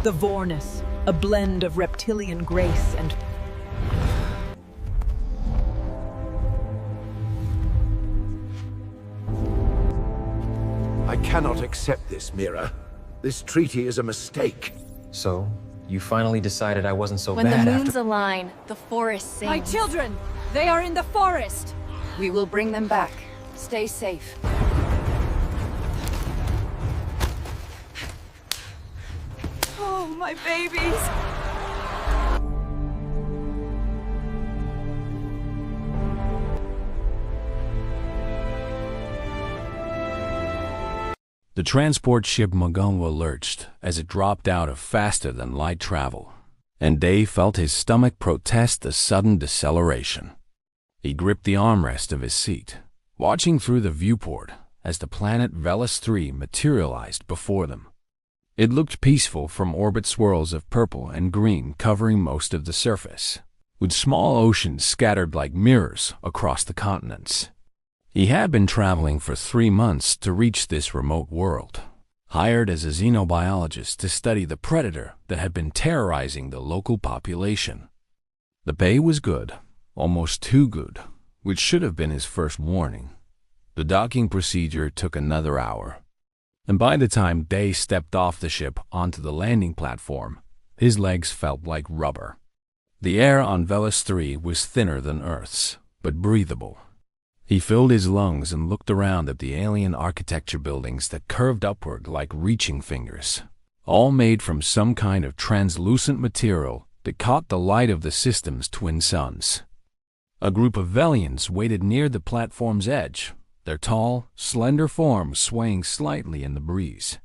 The Vornis, a blend of reptilian grace and... I cannot accept this, Mira. This treaty is a mistake. So, you finally decided I wasn't so When bad the after- moons align, the forest sings. My children! They are in the forest! We will bring them back. Stay safe. Oh, my babies! The transport ship Magunwa lurched as it dropped out of faster-than-light travel, and Dave felt his stomach protest the sudden deceleration. He gripped the armrest of his seat, watching through the viewport as the planet Velis 3 materialized before them. It looked peaceful from orbit swirls of purple and green covering most of the surface, with small oceans scattered like mirrors across the continents. He had been traveling for 3 months to reach this remote world, hired as a xenobiologist to study the predator that had been terrorizing the local population. The pay was good, almost too good, which should have been his first warning. The docking procedure took another hour, and by the time Day stepped off the ship onto the landing platform, his legs felt like rubber. The air on Velis 3 was thinner than Earth's, but breathable. He filled his lungs and looked around at the alien architecture buildings that curved upward like reaching fingers, all made from some kind of translucent material that caught the light of the system's twin suns. A group of Velians waited near the platform's edge, their tall, slender forms swaying slightly in the breeze.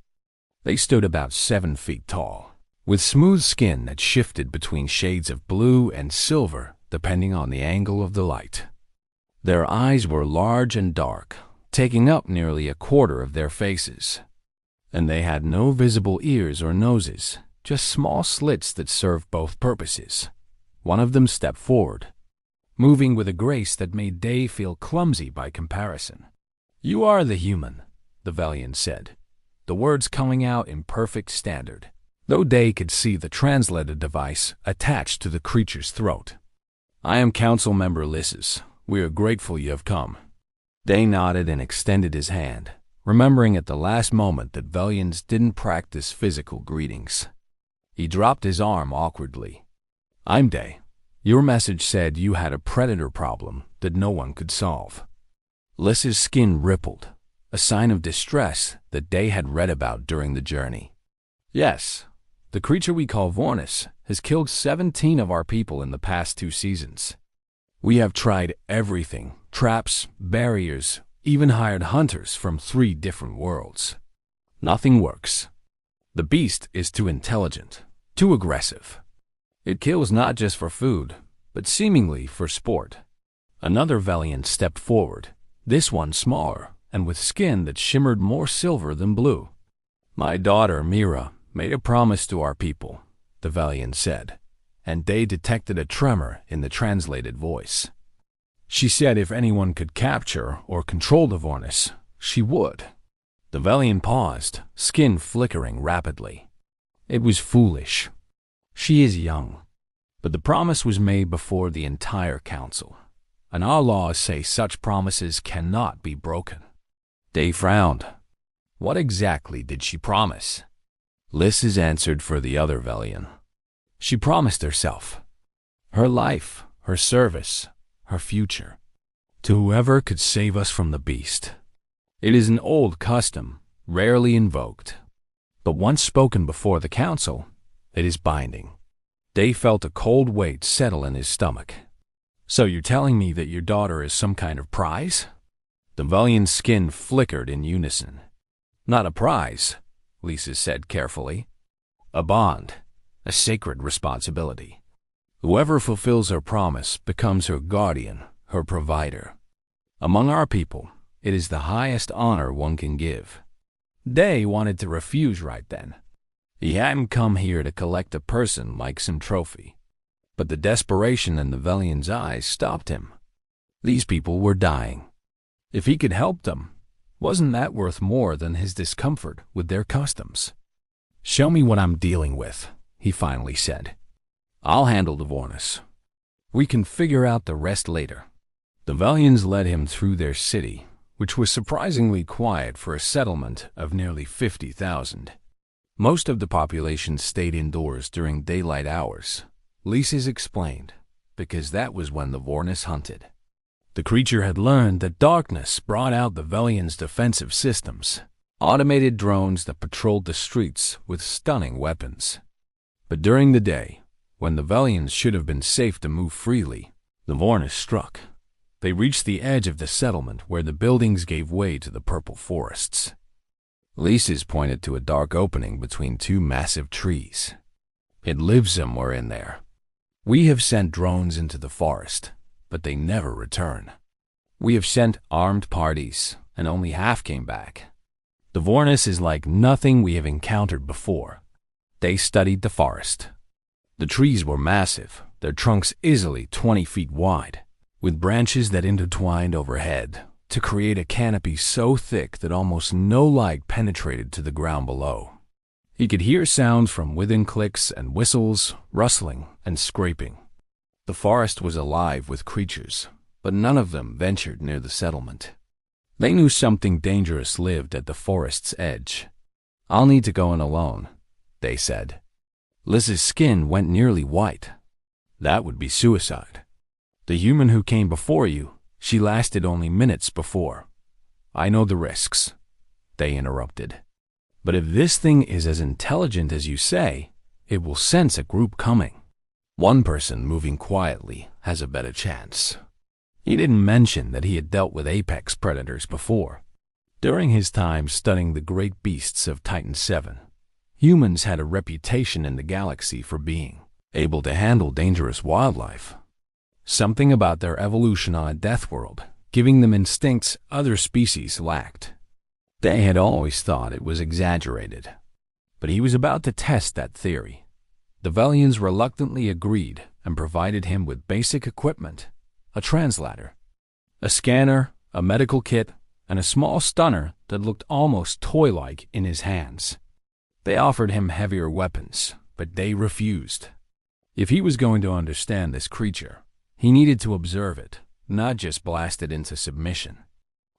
They stood about 7 feet tall, with smooth skin that shifted between shades of blue and silver depending on the angle of the light. Their eyes were large and dark, taking up nearly a quarter of their faces. And they had no visible ears or noses, just small slits that served both purposes. One of them stepped forward, moving with a grace that made Day feel clumsy by comparison. "You are the human," the Velian said, the words coming out in perfect standard, though Day could see the translator device attached to the creature's throat. "I am Council Member Lysis. We are grateful you have come." Day nodded and extended his hand, remembering at the last moment that Velians didn't practice physical greetings. He dropped his arm awkwardly. "I'm Day. Your message said you had a predator problem that no one could solve." Lys's skin rippled, a sign of distress that Day had read about during the journey. "Yes, the creature we call Vornis has killed 17 of our people in the past 2 seasons. We have tried everything, traps, barriers, even hired hunters from 3 different worlds. Nothing works. The beast is too intelligent, too aggressive. It kills not just for food, but seemingly for sport." Another Velian stepped forward, this one smaller and with skin that shimmered more silver than blue. "My daughter, Mira, made a promise to our people," the Velian said, and Day detected a tremor in the translated voice. "She said if anyone could capture or control the Vornis, she would." The Velian paused, skin flickering rapidly. It was foolish. She is young, but the promise was made before the entire council, and our laws say such promises cannot be broken. Day frowned. What exactly did she promise? Lysis answered for the other Velian. She promised herself, her life, her service, her future, to whoever could save us from the beast. It is an old custom, rarely invoked, but once spoken before the council, it is binding. Day felt a cold weight settle in his stomach. "So you're telling me that your daughter is some kind of prize?" The Velian's skin flickered in unison. "Not a prize," Lysis said carefully. "A bond. A sacred responsibility. Whoever fulfills her promise becomes her guardian, her provider. Among our people, it is the highest honor one can give." Day wanted to refuse right then. He hadn't come here to collect a person like some trophy, but the desperation in the Velian's eyes stopped him. These people were dying. If he could help them, wasn't that worth more than his discomfort with their customs? "Show me what I'm dealing with," he finally said. "I'll handle the Vornis. We can figure out the rest later." The Velians led him through their city, which was surprisingly quiet for a settlement of nearly 50,000. Most of the population stayed indoors during daylight hours, Lysis explained, because that was when the Vornis hunted. The creature had learned that darkness brought out the Velians' defensive systems, automated drones that patrolled the streets with stunning weapons. But during the day, when the Velians should have been safe to move freely, the Vornis struck. They reached the edge of the settlement where the buildings gave way to the purple forests. Lysis pointed to a dark opening between two massive trees. "It lives somewhere in there. We have sent drones into the forest, but they never return. We have sent armed parties, and only half came back. The Vornis is like nothing we have encountered before." They studied the forest. The trees were massive, their trunks easily 20 feet wide, with branches that intertwined overhead to create a canopy so thick that almost no light penetrated to the ground below. He could hear sounds from within, clicks and whistles, rustling and scraping. The forest was alive with creatures, but none of them ventured near the settlement. They knew something dangerous lived at the forest's edge. "I'll need to go in alone," they said. Liz's skin went nearly white. "That would be suicide. The human who came before you, she lasted only minutes before." "I know the risks," they interrupted. "But if this thing is as intelligent as you say, it will sense a group coming. One person moving quietly has a better chance." He didn't mention that he had dealt with apex predators before. During his time studying the great beasts of Titan VII, humans had a reputation in the galaxy for being able to handle dangerous wildlife. Something about their evolution on a death world, giving them instincts other species lacked. They had always thought it was exaggerated. But he was about to test that theory. The Velians reluctantly agreed and provided him with basic equipment, a translator, a scanner, a medical kit, and a small stunner that looked almost toy-like in his hands. They offered him heavier weapons, but they refused. If he was going to understand this creature, he needed to observe it, not just blast it into submission.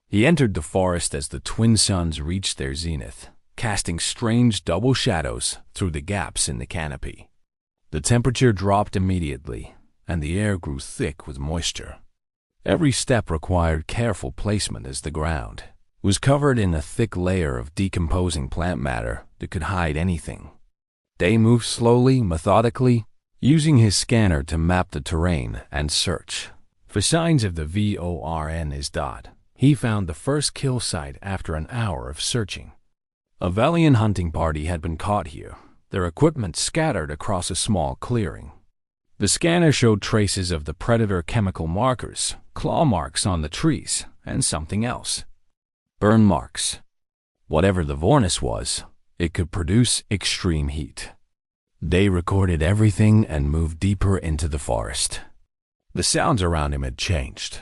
He entered the forest as the twin suns reached their zenith, casting strange double shadows through the gaps in the canopy. The temperature dropped immediately, and the air grew thick with moisture. Every step required careful placement as the ground was covered in a thick layer of decomposing plant matter that could hide anything. They moved slowly, methodically, using his scanner to map the terrain and search for signs of the Vornis. He found the first kill site after an hour of searching. A Velian hunting party had been caught here, their equipment scattered across a small clearing. The scanner showed traces of the predator chemical markers, claw marks on the trees, and something else. Burn marks. Whatever the Vornis was, it could produce extreme heat. They recorded everything and moved deeper into the forest. The sounds around him had changed.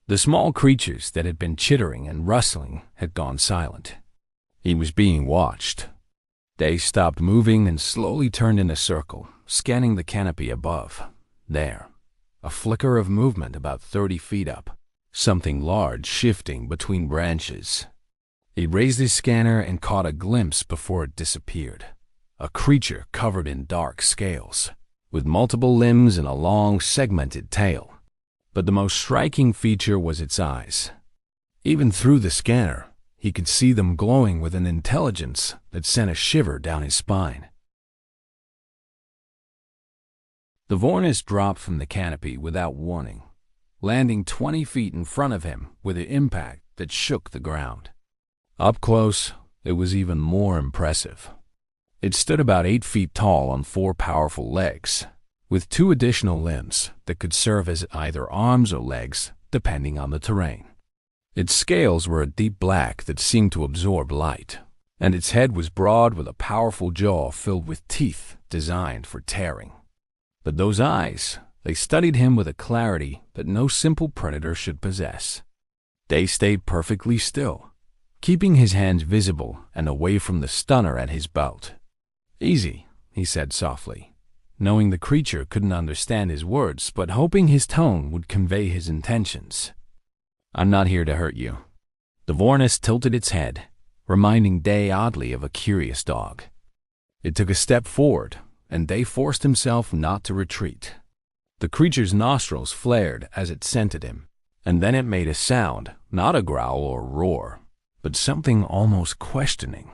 The small creatures that had been chittering and rustling had gone silent. He was being watched. They stopped moving and slowly turned in a circle, scanning the canopy above. There, a flicker of movement about 30 feet up, something large shifting between branches. He raised his scanner and caught a glimpse before it disappeared. A creature covered in dark scales, with multiple limbs and a long, segmented tail. But the most striking feature was its eyes. Even through the scanner, he could see them glowing with an intelligence that sent a shiver down his spine. The Vornis dropped from the canopy without warning, landing 20 feet in front of him with an impact that shook the ground. Up close, it was even more impressive. It stood about 8 feet tall on 4 powerful legs, with 2 additional limbs that could serve as either arms or legs, depending on the terrain. Its scales were a deep black that seemed to absorb light, and its head was broad with a powerful jaw filled with teeth designed for tearing. But those eyes, they studied him with a clarity that no simple predator should possess. They stayed perfectly still, keeping his hands visible and away from the stunner at his belt. Easy, he said softly, knowing the creature couldn't understand his words but hoping his tone would convey his intentions. I'm not here to hurt you. The Voronus tilted its head, reminding Day oddly of a curious dog. It took a step forward, and Day forced himself not to retreat. The creature's nostrils flared as it scented him, and then it made a sound, not a growl or roar, but something almost questioning.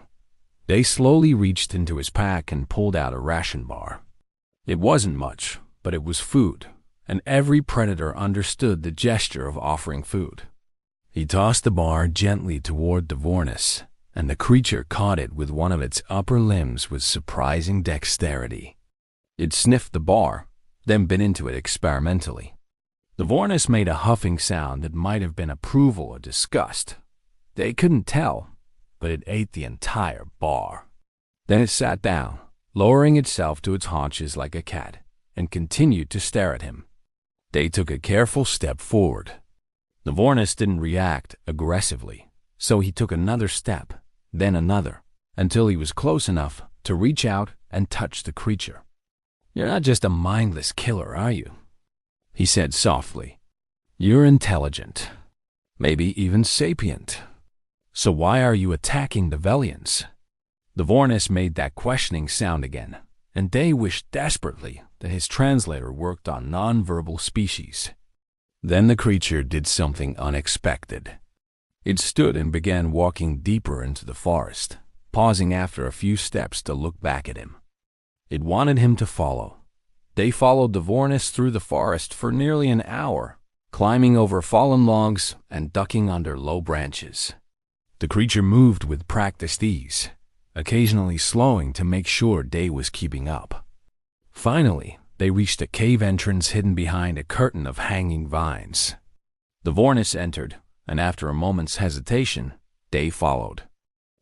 Day slowly reached into his pack and pulled out a ration bar. It wasn't much, but it was food, and every predator understood the gesture of offering food. He tossed the bar gently toward the Voronus, and the creature caught it with one of its upper limbs with surprising dexterity. It sniffed the bar, then bit into it experimentally. The Voronus made a huffing sound that might have been approval or disgust. They couldn't tell, but it ate the entire bar. Then it sat down, lowering itself to its haunches like a cat, and continued to stare at him. They took a careful step forward. The Voronus didn't react aggressively, so he took another step, then another, until he was close enough to reach out and touch the creature. You're not just a mindless killer, are you? He said softly. You're intelligent, maybe even sapient. So why are you attacking the Velians? The Voronus made that questioning sound again, and Day wished desperately that his translator worked on non-verbal species. Then the creature did something unexpected. It stood and began walking deeper into the forest, pausing after a few steps to look back at him. It wanted him to follow. They followed the Voronus through the forest for nearly an hour, climbing over fallen logs and ducking under low branches. The creature moved with practiced ease, occasionally slowing to make sure Day was keeping up. Finally, they reached a cave entrance hidden behind a curtain of hanging vines. The Voronus entered, and after a moment's hesitation, Day followed.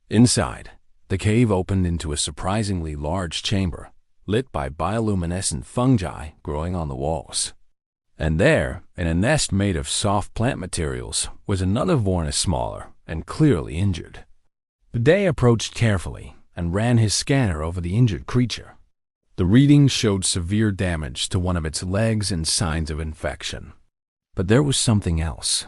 Inside, the cave opened into a surprisingly large chamber, lit by bioluminescent fungi growing on the walls. And there, in a nest made of soft plant materials, was another Voronus smaller and clearly injured. Day approached carefully and ran his scanner over the injured creature. The readings showed severe damage to one of its legs and signs of infection. But there was something else.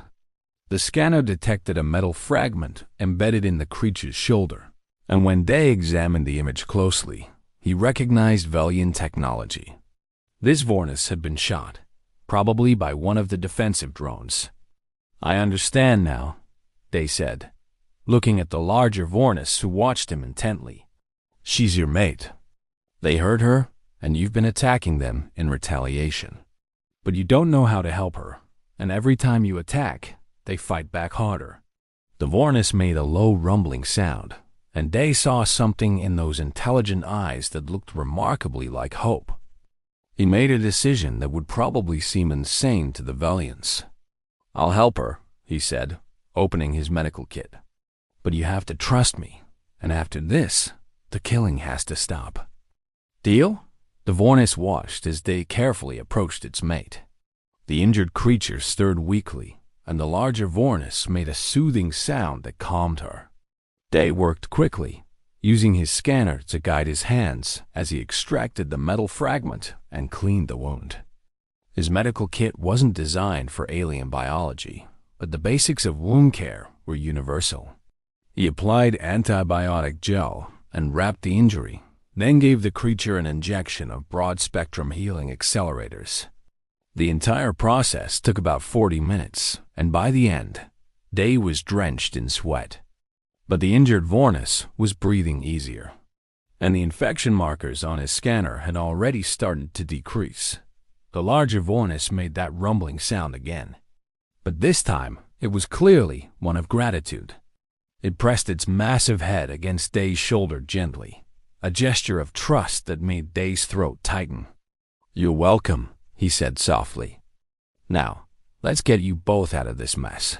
The scanner detected a metal fragment embedded in the creature's shoulder, and when Day examined the image closely, he recognized Velian technology. This Voronus had been shot, probably by one of the defensive drones. I understand now, Day said, looking at the larger Voronus who watched him intently. She's your mate. They hurt her, and you've been attacking them in retaliation. But you don't know how to help her, and every time you attack, they fight back harder. The Voronus made a low rumbling sound, and Day saw something in those intelligent eyes that looked remarkably like hope. He made a decision that would probably seem insane to the Velians. I'll help her, he said, opening his medical kit. But you have to trust me, and after this, the killing has to stop. Deal? The Voronus watched as Day carefully approached its mate. The injured creature stirred weakly, and the larger Voronus made a soothing sound that calmed her. Day worked quickly, using his scanner to guide his hands as he extracted the metal fragment and cleaned the wound. His medical kit wasn't designed for alien biology, but the basics of wound care were universal. He applied antibiotic gel and wrapped the injury, then gave the creature an injection of broad-spectrum healing accelerators. The entire process took about 40 minutes, and by the end, Day was drenched in sweat. But the injured Voronus was breathing easier, and the infection markers on his scanner had already started to decrease. The larger Voronus made that rumbling sound again, but this time it was clearly one of gratitude. It pressed its massive head against Day's shoulder gently, a gesture of trust that made Day's throat tighten. You're welcome, he said softly. Now, let's get you both out of this mess.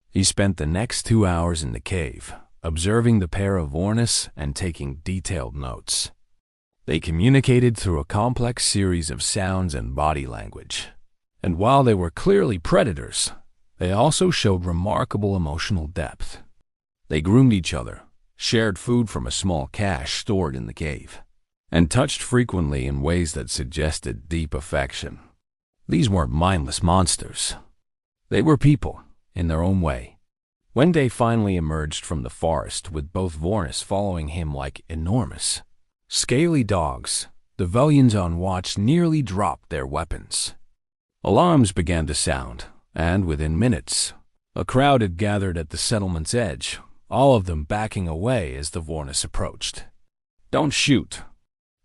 He spent the next 2 hours in the cave, observing the pair of Voronus and taking detailed notes. They communicated through a complex series of sounds and body language. And while they were clearly predators, they also showed remarkable emotional depth. They groomed each other, shared food from a small cache stored in the cave, and touched frequently in ways that suggested deep affection. These weren't mindless monsters. They were people, in their own way. When Day finally emerged from the forest with both Vornis following him like enormous, scaly dogs, the Velians on watch nearly dropped their weapons. Alarms began to sound, and within minutes, a crowd had gathered at the settlement's edge, all of them backing away as the Vornis approached. "Don't shoot,"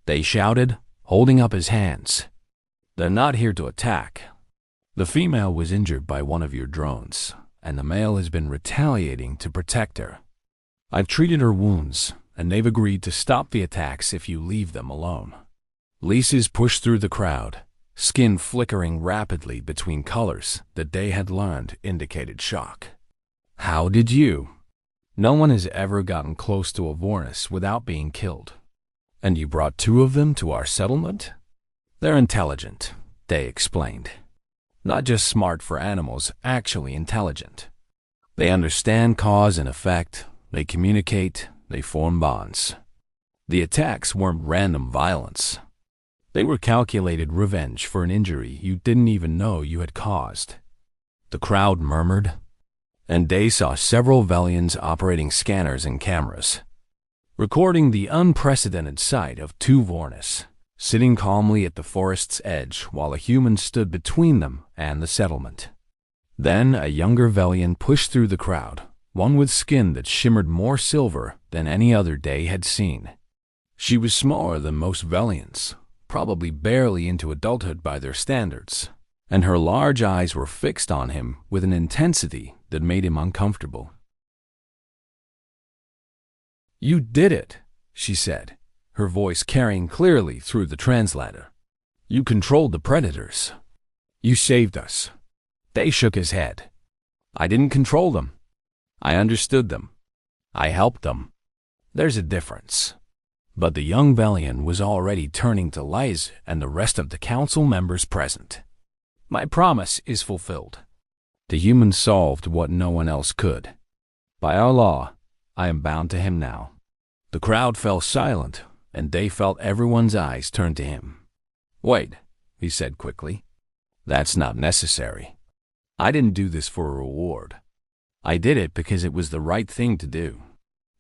Day shouted, holding up his hands. "They're not here to attack. The female was injured by one of your drones, and the male has been retaliating to protect her. I've treated her wounds, and they've agreed to stop the attacks if you leave them alone." Lyses pushed through the crowd, skin flickering rapidly between colors that Day had learned indicated shock. "How did you? No one has ever gotten close to a Vornis without being killed. And you brought 2 of them to our settlement? They're intelligent," Day explained. "Not just smart for animals, actually intelligent. They understand cause and effect, they communicate, they form bonds. The attacks weren't random violence. They were calculated revenge for an injury you didn't even know you had caused." The crowd murmured, and Day saw several Velians operating scanners and cameras, recording the unprecedented sight of 2 Vornis sitting calmly at the forest's edge while a human stood between them and the settlement. Then a younger Velian pushed through the crowd, one with skin that shimmered more silver than any other Day had seen. She was smaller than most Velians, probably barely into adulthood by their standards, and her large eyes were fixed on him with an intensity that made him uncomfortable. "You did it," she said, her voice carrying clearly through the translator. "You controlled the predators. You saved us." Day shook his head. "I didn't control them. I understood them. I helped them. There's a difference." But the young Velian was already turning to Lyse and the rest of the council members present. "My promise is fulfilled." The human solved what no one else could. "By our law, I am bound to him now." The crowd fell silent, and Day felt everyone's eyes turn to him. "Wait," he said quickly. "That's not necessary. I didn't do this for a reward. I did it because it was the right thing to do."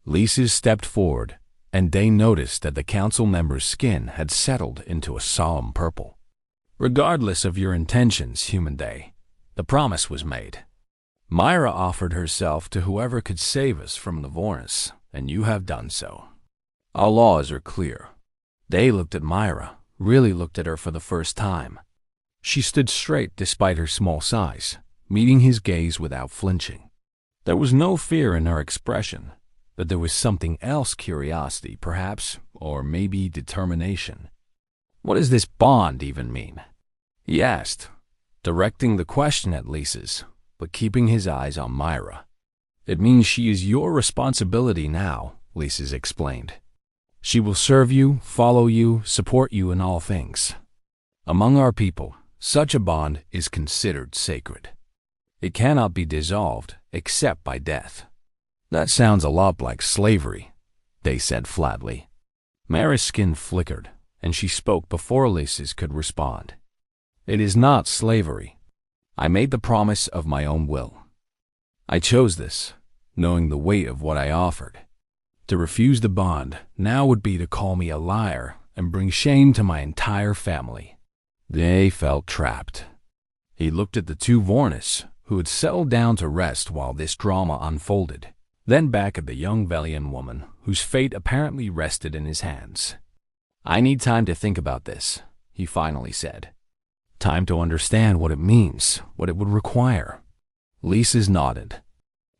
Lyses stepped forward, and Day noticed that the council member's skin had settled into a solemn purple. "Regardless of your intentions, Human Day, the promise was made. Myra offered herself to whoever could save us from the Vornis, and you have done so. Our laws are clear." Day looked at Myra, really looked at her for the first time. She stood straight despite her small size, meeting his gaze without flinching. There was no fear in her expression, but there was something else, curiosity, perhaps, or maybe determination. "What does this bond even mean?" he asked, directing the question at Lyses, but keeping his eyes on Myra. "It means she is your responsibility now," Lyses explained. "She will serve you, follow you, support you in all things. Among our people, such a bond is considered sacred. It cannot be dissolved except by death." "That sounds a lot like slavery," Day said flatly. Myra's skin flickered, and she spoke before Lyses could respond. "It is not slavery. I made the promise of my own will. I chose this, knowing the weight of what I offered. To refuse the bond now would be to call me a liar and bring shame to my entire family." Day felt trapped. He looked at the 2 Vornis, who had settled down to rest while this drama unfolded, then back at the young Velian woman, whose fate apparently rested in his hands. "I need time to think about this," he finally said. "Time to understand what it means, what it would require." Lyses nodded.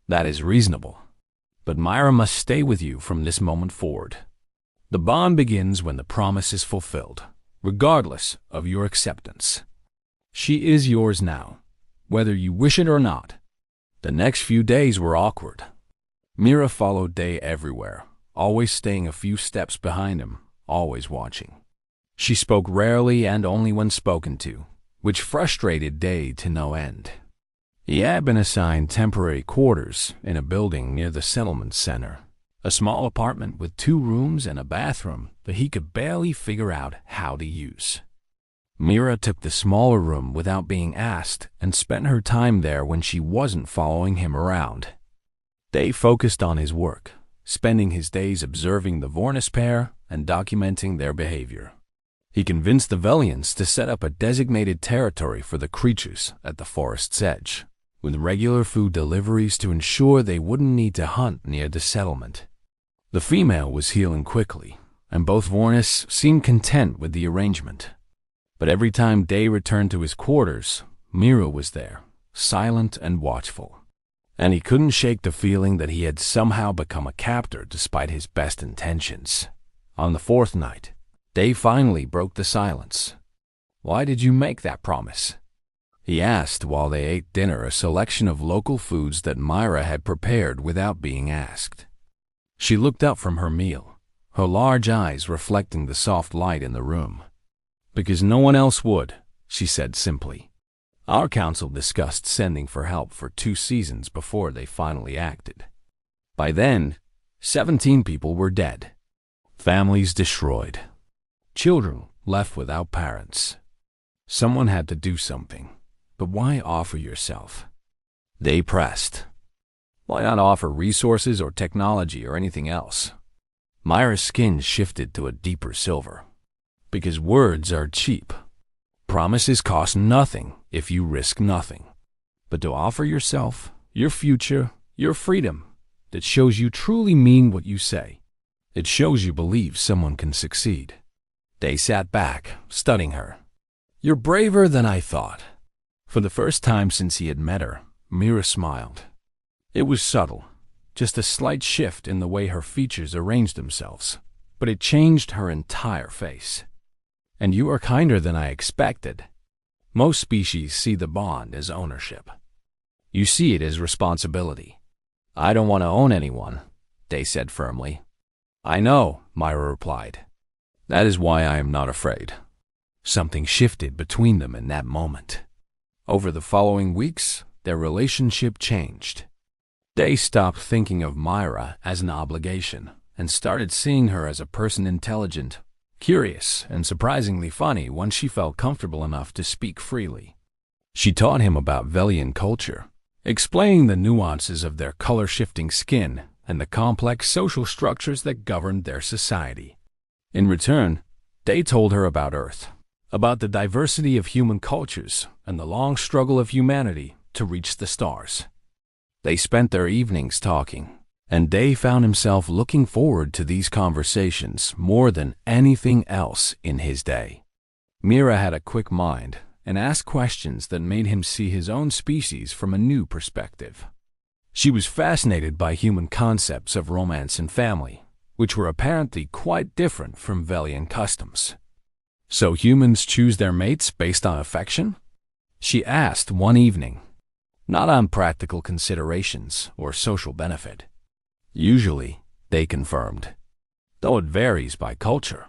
"That is reasonable. But Myra must stay with you from this moment forward. The bond begins when the promise is fulfilled, regardless of your acceptance. She is yours now, whether you wish it or not." The next few days were awkward. Mira followed Day everywhere, always staying a few steps behind him, always watching. She spoke rarely and only when spoken to, which frustrated Day to no end. He had been assigned temporary quarters in a building near the settlement center, A small apartment with 2 rooms and a bathroom that he could barely figure out how to use. Mira took the smaller room without being asked and spent her time there when she wasn't following him around. Day focused on his work, spending his days observing the Vornis pair and documenting their behavior. He convinced the Velians to set up a designated territory for the creatures at the forest's edge, with regular food deliveries to ensure they wouldn't need to hunt near the settlement. The female was healing quickly, and both Vornis seemed content with the arrangement. But every time Day returned to his quarters, Mira was there, silent and watchful. And he couldn't shake the feeling that he had somehow become a captor despite his best intentions. On the 4th night, Day finally broke the silence. "Why did you make that promise?" he asked while they ate dinner, a selection of local foods that Myra had prepared without being asked. She looked up from her meal, her large eyes reflecting the soft light in the room. "Because no one else would," she said simply. "Our council discussed sending for help for 2 seasons before they finally acted. By then, 17 people were dead. Families destroyed. Children left without parents. Someone had to do something. But why offer yourself?" They pressed. "Why not offer resources or technology or anything else?" Myra's skin shifted to a deeper silver. "Because words are cheap. Promises cost nothing if you risk nothing. But to offer yourself, your future, your freedom, that shows you truly mean what you say. It shows you believe someone can succeed." Day sat back, studying her. "You're braver than I thought." For the first time since he had met her, Mira smiled. It was subtle, just a slight shift in the way her features arranged themselves, but it changed her entire face. "And you are kinder than I expected. Most species see the bond as ownership. You see it as responsibility." "I don't want to own anyone," Day said firmly. "I know," Myra replied. "That is why I am not afraid." Something shifted between them in that moment. Over the following weeks, their relationship changed. Day stopped thinking of Myra as an obligation and started seeing her as a person intelligent, curious, and surprisingly funny once she felt comfortable enough to speak freely. She taught him about Velian culture, explaining the nuances of their color-shifting skin and the complex social structures that governed their society. In return, Day told her about Earth, about the diversity of human cultures and the long struggle of humanity to reach the stars. They spent their evenings talking, and Day found himself looking forward to these conversations more than anything else in his day. Mira had a quick mind and asked questions that made him see his own species from a new perspective. She was fascinated by human concepts of romance and family, which were apparently quite different from Velian customs. "So humans choose their mates based on affection?" she asked one evening. "Not on practical considerations or social benefit." "Usually," they confirmed, "though it varies by culture.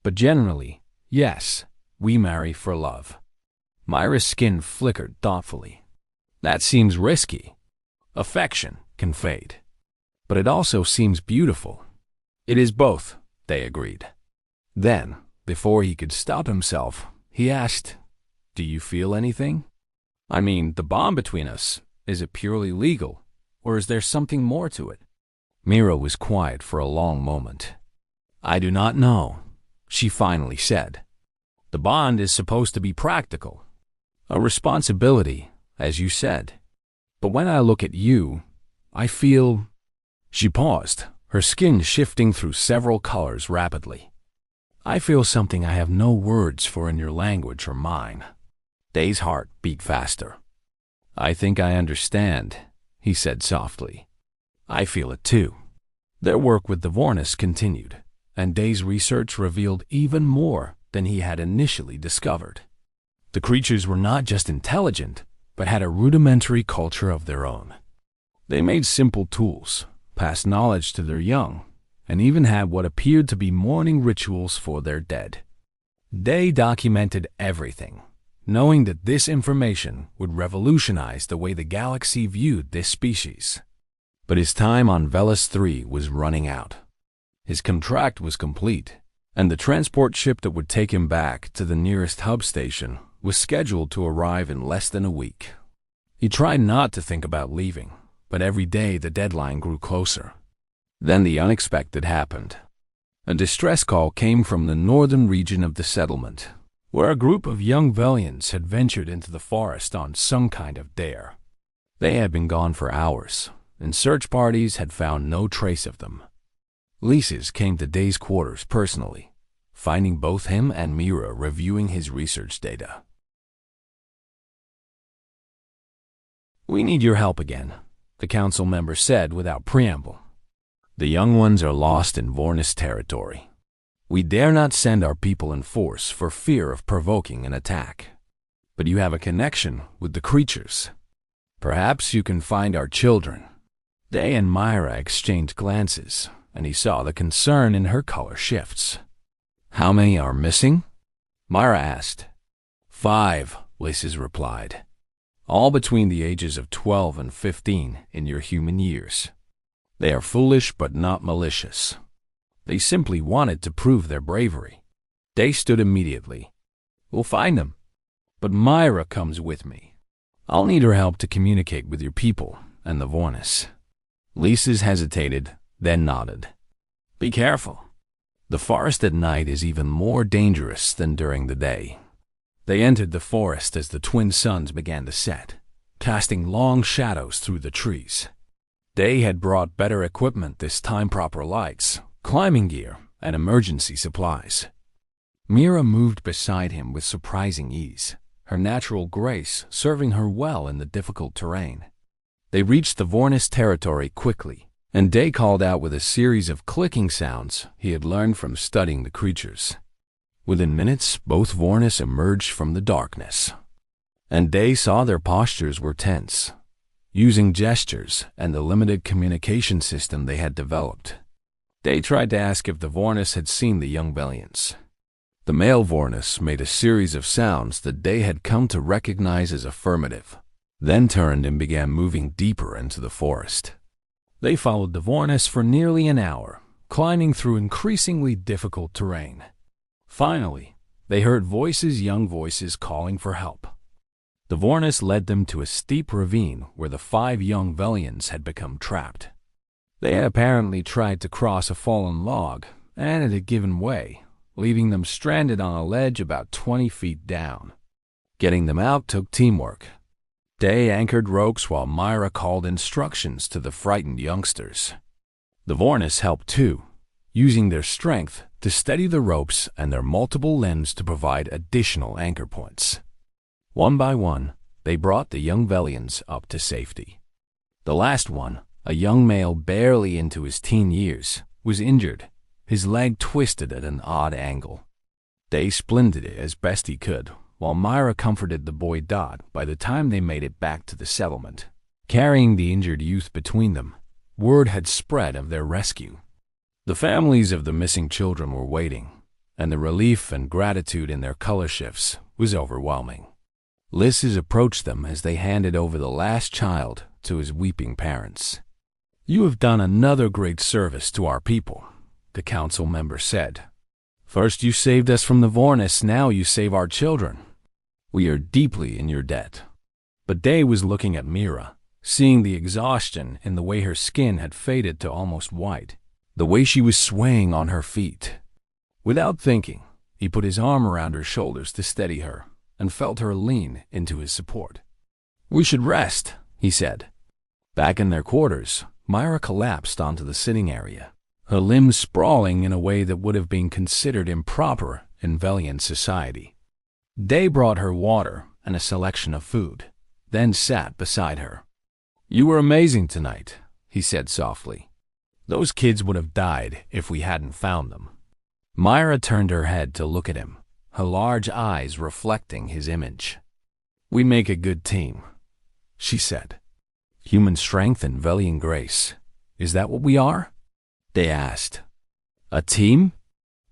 But generally, yes, we marry for love." Myra's skin flickered thoughtfully. "That seems risky. Affection can fade. But it also seems beautiful." "It is both," they agreed. Then, before he could stop himself, he asked, "Do you feel anything? I mean, the bond between us, is it purely legal, or is there something more to it?" Mira was quiet for a long moment. "I do not know," she finally said. "The bond is supposed to be practical. A responsibility, as you said. But when I look at you, I feel—" She paused, her skin shifting through several colors rapidly. "I feel something I have no words for in your language or mine." Day's heart beat faster. "I think I understand," he said softly. "I feel it too." Their work with the Vornis continued, and Day's research revealed even more than he had initially discovered. The creatures were not just intelligent, but had a rudimentary culture of their own. They made simple tools, passed knowledge to their young, and even had what appeared to be mourning rituals for their dead. Day documented everything, knowing that this information would revolutionize the way the galaxy viewed this species. But his time on Veles 3 was running out. His contract was complete, and the transport ship that would take him back to the nearest hub station was scheduled to arrive in less than a week. He tried not to think about leaving, but every day the deadline grew closer. Then the unexpected happened. A distress call came from the northern region of the settlement, where a group of young Velians had ventured into the forest on some kind of dare. They had been gone for hours, and search parties had found no trace of them. Lysis came to Day's quarters personally, finding both him and Mira reviewing his research data. "We need your help again," the council member said without preamble. "The young ones are lost in Vornis territory. We dare not send our people in force for fear of provoking an attack. But you have a connection with the creatures. Perhaps you can find our children." Day and Myra exchanged glances, and he saw the concern in her color shifts. "How many are missing?" Myra asked. 5, Lysis replied. "All between the ages of 12 and 15 in your human years. They are foolish but not malicious. They simply wanted to prove their bravery." Day stood immediately. "We'll find them. But Myra comes with me. I'll need her help to communicate with your people and the Vornis." Lysis hesitated, then nodded. "Be careful. The forest at night is even more dangerous than during the day." They entered the forest as the twin suns began to set, casting long shadows through the trees. Day had brought better equipment this time, proper lights, climbing gear, and emergency supplies. Mira moved beside him with surprising ease, her natural grace serving her well in the difficult terrain. They reached the Vornis territory quickly, and Day called out with a series of clicking sounds he had learned from studying the creatures. Within minutes, both Vornis emerged from the darkness, and Day saw their postures were tense, using gestures and the limited communication system they had developed. Day tried to ask if the Vornis had seen the young Velians. The male Vornis made a series of sounds that Day had come to recognize as affirmative, then turned and began moving deeper into the forest. They followed the Vornis for nearly an hour, climbing through increasingly difficult terrain. Finally, they heard young voices calling for help. The Vornis led them to a steep ravine where the 5 young Velians had become trapped. They had apparently tried to cross a fallen log, and it had given way, leaving them stranded on a ledge about 20 feet down. Getting them out took teamwork. Day anchored ropes while Myra called instructions to the frightened youngsters. The Vornis helped too, using their strength to steady the ropes and their multiple limbs to provide additional anchor points. One by one, they brought the young Velians up to safety. The last one, a young male barely into his teen years, was injured, his leg twisted at an odd angle. Day splinted it as best he could, while Myra comforted the boy Dot. By the time they made it back to the settlement, carrying the injured youth between them, word had spread of their rescue. The families of the missing children were waiting, and the relief and gratitude in their color shifts was overwhelming. Lysis approached them as they handed over the last child to his weeping parents. "You have done another great service to our people," the council member said. "First you saved us from the Vornis, now you save our children. We are deeply in your debt." But Day was looking at Mira, seeing the exhaustion in the way her skin had faded to almost white, the way she was swaying on her feet. Without thinking, he put his arm around her shoulders to steady her, and felt her lean into his support. "We should rest," he said. Back in their quarters, Myra collapsed onto the sitting area, her limbs sprawling in a way that would have been considered improper in Velian society. Day brought her water and a selection of food, then sat beside her. "You were amazing tonight," he said softly. "Those kids would have died if we hadn't found them." Myra turned her head to look at him, her large eyes reflecting his image. "We make a good team," she said. "Human strength and Velian grace. Is that what we are?" Day asked. "A team?"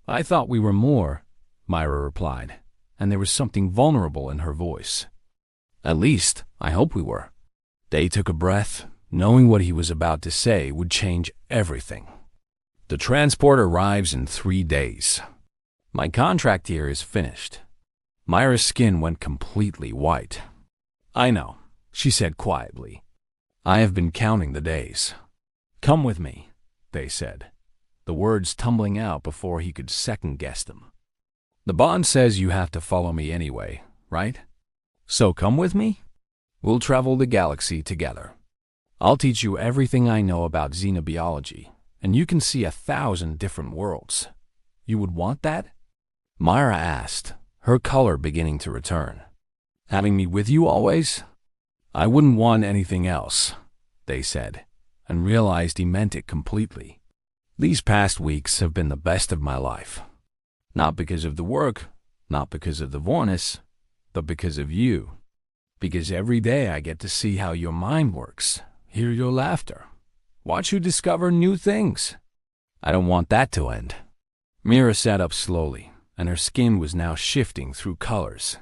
"I thought we were more," Myra replied, and there was something vulnerable in her voice. "At least, I hope we were." Day took a breath, Knowing what he was about to say would change everything. The transport arrives in 3 days. My contract here is finished. Myra's skin went completely white. I know, she said quietly. I have been counting the days. Come with me, they said, the words tumbling out before he could second-guess them. The bond says you have to follow me anyway, right? So come with me? We'll travel the galaxy together. I'll teach you everything I know about xenobiology, and you can see 1,000 different worlds. You would want that? Myra asked, her color beginning to return. Having me with you always? I wouldn't want anything else, they said, and realized he meant it completely. These past weeks have been the best of my life. Not because of the work, not because of the Vornis, but because of you. Because every day I get to see how your mind works, hear your laughter, watch you discover new things. I don't want that to end. Mira sat up slowly, and her skin was now shifting through colors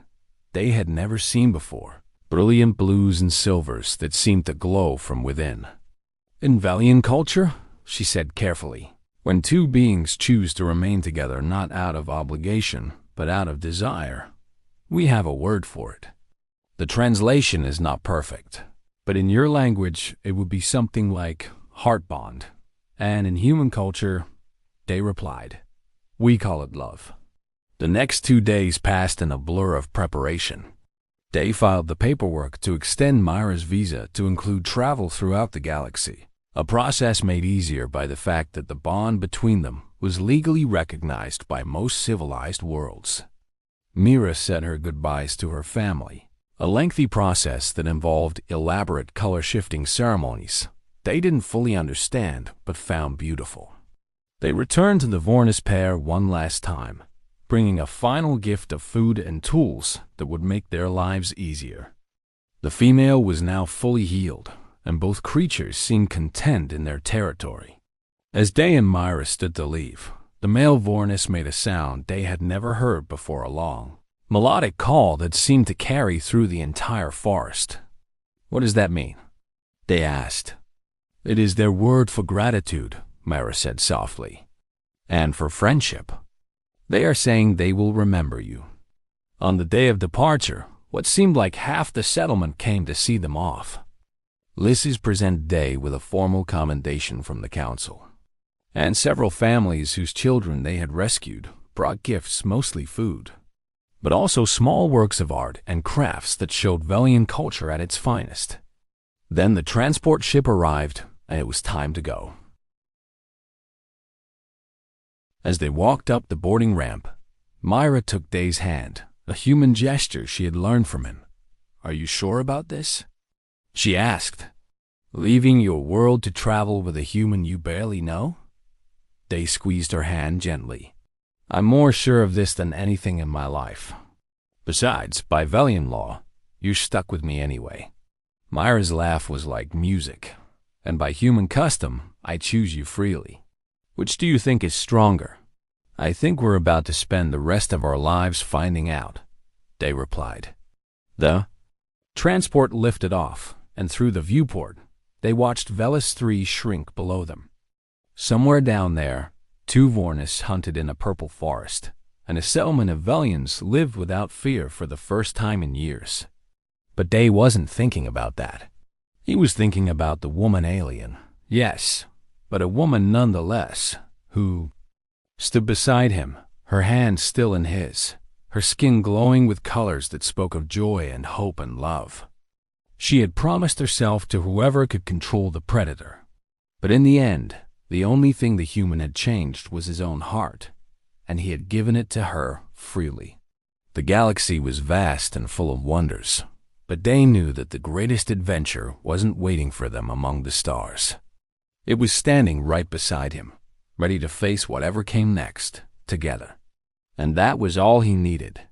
they had never seen before, brilliant blues and silvers that seemed to glow from within. In Velian culture, she said carefully, when two beings choose to remain together not out of obligation, but out of desire, we have a word for it. The translation is not perfect, but in your language it would be something like heart bond, and in human culture, they replied, we call it love. The next 2 days passed in a blur of preparation. Day filed the paperwork to extend Myra's visa to include travel throughout the galaxy, a process made easier by the fact that the bond between them was legally recognized by most civilized worlds. Mira said her goodbyes to her family, a lengthy process that involved elaborate color-shifting ceremonies they didn't fully understand but found beautiful. They returned to the Vornis pair one last time, bringing a final gift of food and tools that would make their lives easier. The female was now fully healed, and both creatures seemed content in their territory. As Day and Myra stood to leave, the male Vornis made a sound Day had never heard before a long, melodic call that seemed to carry through the entire forest. What does that mean? Day asked. It is their word for gratitude, Myra said softly, and for friendship. They are saying they will remember you. On the day of departure, what seemed like half the settlement came to see them off. Lysis presented Day with a formal commendation from the council, and several families whose children they had rescued brought gifts, mostly food, but also small works of art and crafts that showed Velian culture at its finest. Then the transport ship arrived, and it was time to go. As they walked up the boarding ramp, Myra took Day's hand, a human gesture she had learned from him. Are you sure about this? She asked. Leaving your world to travel with a human you barely know? Day squeezed her hand gently. I'm more sure of this than anything in my life. Besides, by Velian law, you're stuck with me anyway. Myra's laugh was like music, and by human custom, I choose you freely. Which do you think is stronger? I think we're about to spend the rest of our lives finding out, Day replied. The transport lifted off, and through the viewport, they watched Velis 3 shrink below them. Somewhere down there, 2 Vornis hunted in a purple forest, and a settlement of Velians lived without fear for the first time in years. But Day wasn't thinking about that. He was thinking about the woman alien, yes, but a woman nonetheless, who stood beside him, her hand still in his, her skin glowing with colors that spoke of joy and hope and love. She had promised herself to whoever could control the predator. But in the end, the only thing the human had changed was his own heart, and he had given it to her freely. The galaxy was vast and full of wonders, but Day knew that the greatest adventure wasn't waiting for them among the stars. It was standing right beside him, ready to face whatever came next, together. And that was all he needed.